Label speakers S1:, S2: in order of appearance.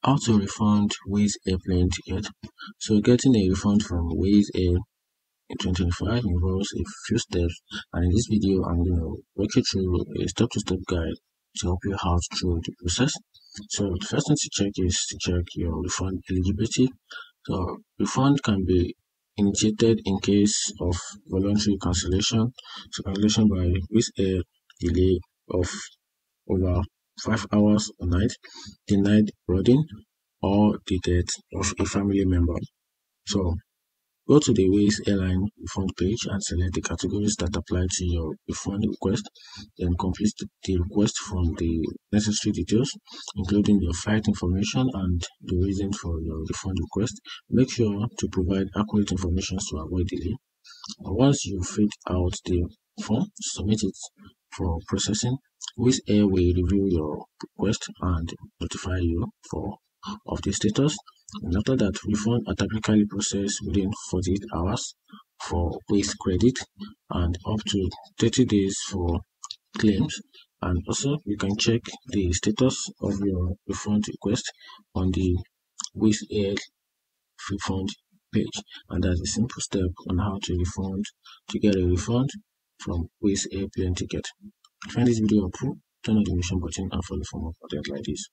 S1: How to refund Wizz airplane ticket. So getting a refund from Wizz Air in 2025 involves a few steps, and in this video I'm going to walk you through a step-to-step guide to help you out through the process. So the first thing to check is to check your refund eligibility. So refund can be initiated in case of voluntary cancellation. So cancellation by Wizz Air, delay of over 5 hours or night, denied boarding, or the death of a family member. So go to the Wizz airline refund page and select the categories that apply to your refund request. Then complete the request from the necessary details, including your flight information and the reason for your refund request. Make sure to provide accurate information to avoid delay. Once you fill out the form, submit it for processing. Wizz Air will review your request and notify you of the status. And after that, refund are typically processed within 48 hours for Wizz credit and up to 30 days for claims. And also, you can check the status of your refund request on the Wizz Air refund page, and that's a simple step on how to get a refund from Wizz airplane ticket. If you find this video helpful, turn on the notification button and follow for more content like this.